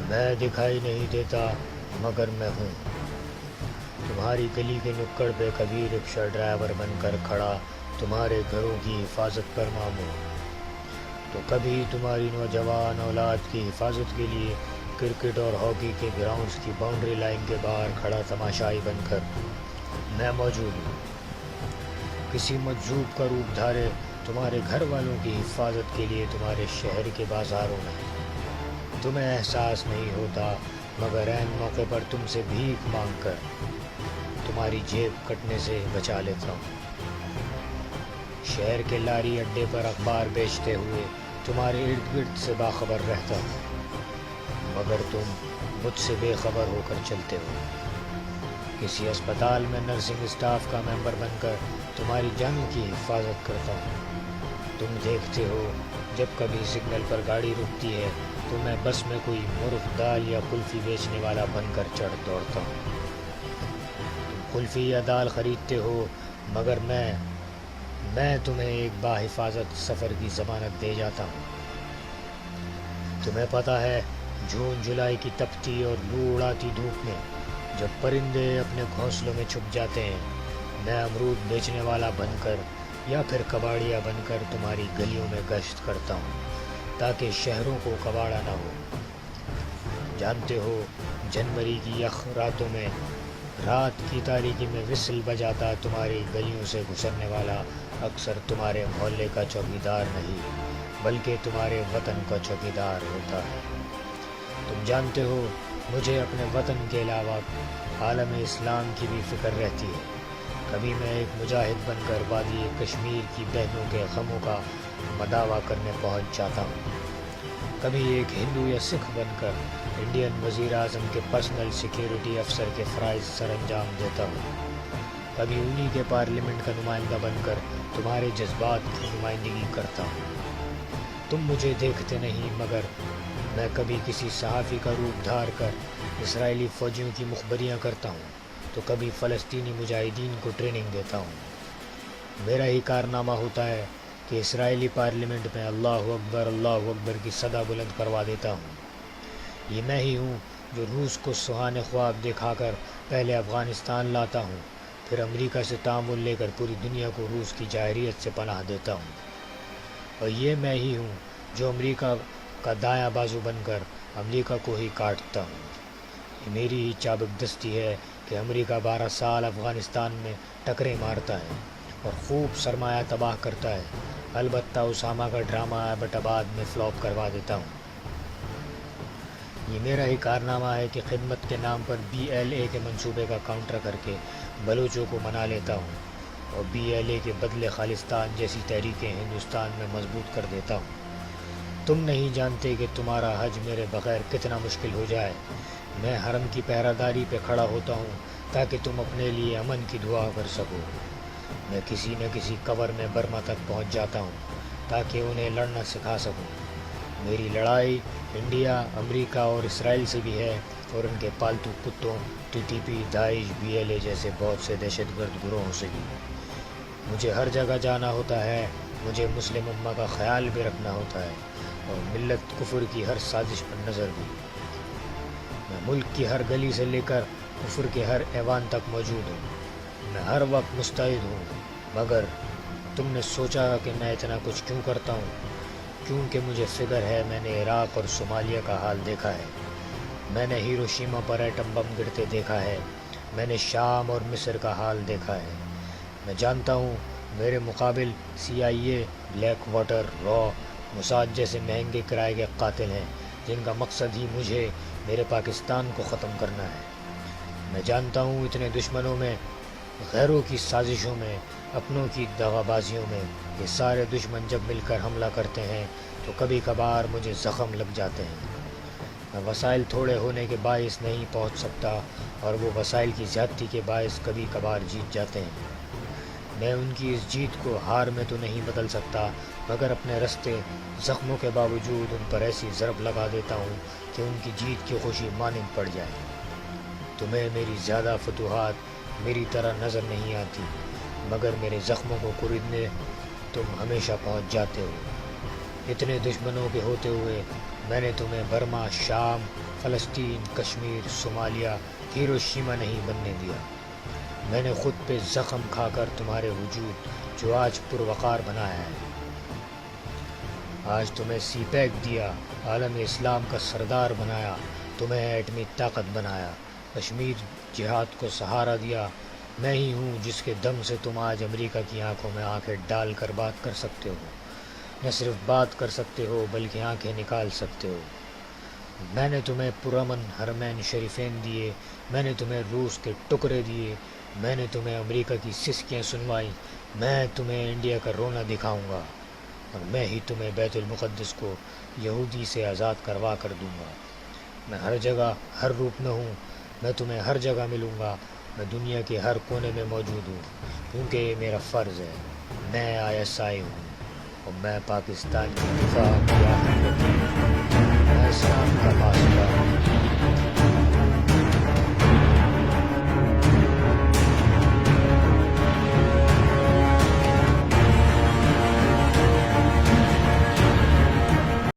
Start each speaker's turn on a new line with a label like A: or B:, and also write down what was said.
A: میں دکھائی نہیں دیتا مگر میں ہوں تمہاری گلی کے نکڑ پہ کبھی رکشہ ڈرائیور بن کر کھڑا تمہارے گھروں کی حفاظت پر مامور، تو کبھی تمہاری نوجوان اولاد کی حفاظت کے لیے کرکٹ اور ہاکی کے گراؤنڈز کی باؤنڈری لائن کے باہر کھڑا تماشائی بن کر میں موجود ہوں۔ کسی مجذوب کا روپ دھارے تمہارے گھر والوں کی حفاظت کے لیے تمہارے شہر کے بازاروں میں تمہیں احساس نہیں ہوتا مگر عین موقع پر تم سے بھیک مانگ کر تمہاری جیب کٹنے سے بچا لیتا ہوں۔ شہر کے لاری اڈے پر اخبار بیچتے ہوئے تمہارے ارد گرد سے باخبر رہتا ہوں مگر تم مجھ سے بے خبر ہو کر چلتے ہو۔ کسی اسپتال میں نرسنگ اسٹاف کا ممبر بن کر تمہاری جانوں کی حفاظت کرتا ہوں۔ تم دیکھتے ہو جب کبھی سگنل پر گاڑی رکتی ہے تو میں بس میں کوئی مرغ دال یا کلفی بیچنے والا بن کر چڑھ دوڑتا ہوں۔ تم کلفی یا دال خریدتے ہو مگر میں تمہیں ایک باحفاظت سفر کی ضمانت دے جاتا ہوں۔ تمہیں پتہ ہے جون جولائی کی تپتی اور لو اڑاتی دھوپ میں جب پرندے اپنے گھونسلوں میں چھپ جاتے ہیں میں امرود بیچنے والا بن کر یا پھر کباڑیا بن کر تمہاری گلیوں میں گشت کرتا ہوں تاکہ شہروں کو کباڑا نہ ہو۔ جانتے ہو جنوری کی یخ راتوں میں رات کی تاریکی میں وسل بجاتا تمہاری گلیوں سے گزرنے والا اکثر تمہارے محلے کا چوکیدار نہیں بلکہ تمہارے وطن کا چوکیدار ہوتا ہے۔ تم جانتے ہو مجھے اپنے وطن کے علاوہ عالم اسلام کی بھی فکر رہتی ہے۔ کبھی میں ایک مجاہد بن کر وادی کشمیر کی بہنوں کے غموں کا مداوع کرنے پہنچ جاتا ہوں، کبھی ایک ہندو یا سکھ بن کر انڈین وزیر اعظم کے پرسنل سیکیورٹی افسر کے فرائض سر انجام دیتا ہوں، کبھی انہی کے پارلیمنٹ کا نمائندہ بن کر تمہارے جذبات کی نمائندگی کرتا ہوں۔ تم مجھے دیکھتے نہیں مگر میں کبھی کسی صحافی کا روپ دھار کر اسرائیلی فوجیوں کی مخبریاں کرتا ہوں تو کبھی فلسطینی مجاہدین کو ٹریننگ دیتا ہوں۔ میرا ہی کارنامہ ہوتا ہے کہ اسرائیلی پارلیمنٹ میں اللہ اکبر کی صدا بلند کروا دیتا ہوں۔ یہ میں ہی ہوں جو روس کو سہانے خواب دکھا کر پہلے افغانستان لاتا ہوں پھر امریکہ سے تعاون لے کر پوری دنیا کو روس کی جارحیت سے پناہ دیتا ہوں، اور یہ میں ہی ہوں جو امریکہ کا دایاں بازو بن کر امریکہ کو ہی کاٹتا ہوں۔ یہ میری ہی چابک دستی ہے کہ امریکہ 12 سال افغانستان میں ٹکریں مارتا ہے اور خوب سرمایہ تباہ کرتا ہے، البتہ اسامہ کا ڈرامہ ایبٹ آباد میں فلاپ کروا دیتا ہوں۔ یہ میرا ہی کارنامہ ہے کہ خدمت کے نام پر BLA کے منصوبے کا کاؤنٹر کر کے بلوچوں کو منا لیتا ہوں اور BLA کے بدلے خالصتان جیسی تحریکیں ہندوستان میں مضبوط کر دیتا ہوں۔ تم نہیں جانتے کہ تمہارا حج میرے بغیر کتنا مشکل ہو جائے۔ میں حرم کی پہرہ داری پہ کھڑا ہوتا ہوں تاکہ تم اپنے لیے امن کی دعا کر سکو۔ میں کسی نہ کسی قبر میں برما تک پہنچ جاتا ہوں تاکہ انہیں لڑنا سکھا سکوں۔ میری لڑائی انڈیا، امریکہ اور اسرائیل سے بھی ہے اور ان کے پالتو کتوں TTP، داعش، BLA جیسے بہت سے دہشت گرد گروہوں سے بھی۔ مجھے ہر جگہ جانا ہوتا ہے، مجھے مسلم امہ کا خیال بھی رکھنا ہوتا ہے اور ملت کفر کی ہر سازش پر نظر بھی۔ میں ملک کی ہر گلی سے لے کر کفر کے ہر ایوان تک موجود ہوں۔ میں ہر وقت مستعد ہوں، مگر تم نے سوچا کہ میں اتنا کچھ کیوں کرتا ہوں؟ کیونکہ مجھے فکر ہے میں نے عراق اور صومالیہ کا حال دیکھا ہے، میں نے ہیروشیما پر ایٹم بم گرتے دیکھا ہے، میں نے شام اور مصر کا حال دیکھا ہے۔ میں جانتا ہوں میرے مقابل CIA، بلیک واٹر، را، موساد جیسے مہنگے کرائے کے قاتل ہیں جن کا مقصد ہی مجھے، میرے پاکستان کو ختم کرنا ہے۔ میں جانتا ہوں اتنے دشمنوں میں، غیروں کی سازشوں میں، اپنوں کی دغا بازیوں میں، یہ سارے دشمن جب مل کر حملہ کرتے ہیں تو کبھی کبھار مجھے زخم لگ جاتے ہیں۔ میں وسائل تھوڑے ہونے کے باعث نہیں پہنچ سکتا اور وہ وسائل کی زیادتی کے باعث کبھی کبھار جیت جاتے ہیں۔ میں ان کی اس جیت کو ہار میں تو نہیں بدل سکتا مگر اپنے رستے زخموں کے باوجود ان پر ایسی ضرب لگا دیتا ہوں کہ ان کی جیت کی خوشی مانند پڑ جائے۔ تمہیں میری زیادہ فتوحات میری طرح نظر نہیں آتی مگر میرے زخموں کو خریدنے تم ہمیشہ پہنچ جاتے ہو۔ اتنے دشمنوں کے ہوتے ہوئے میں نے تمہیں برما، شام، فلسطین، کشمیر، صومالیہ، ہیروشیما نہیں بننے دیا۔ میں نے خود پہ زخم کھا کر تمہارے وجود جو آج پروقار بنایا ہے، آج تمہیں سی پیک دیا، عالم اسلام کا سردار بنایا، تمہیں ایٹمی طاقت بنایا، کشمیر جہاد کو سہارا دیا۔ میں ہی ہوں جس کے دم سے تم آج امریکہ کی آنکھوں میں آنکھیں ڈال کر بات کر سکتے ہو، نہ صرف بات کر سکتے ہو بلکہ آنکھیں نکال سکتے ہو۔ میں نے تمہیں پرامن حرمین شریفین دیے، میں نے تمہیں روس کے ٹکڑے دیے، میں نے تمہیں امریکہ کی سسکیاں سنوائی، میں تمہیں انڈیا کا رونا دکھاؤں گا، اور میں ہی تمہیں بیت المقدس کو یہودی سے آزاد کروا کر دوں گا۔ میں ہر جگہ ہر روپ میں ہوں، میں تمہیں ہر جگہ ملوں گا، میں دنیا کے ہر کونے میں موجود ہوں، کیونکہ یہ میرا فرض ہے۔ میں ISI ہوں اور میں پاکستان کی دفاع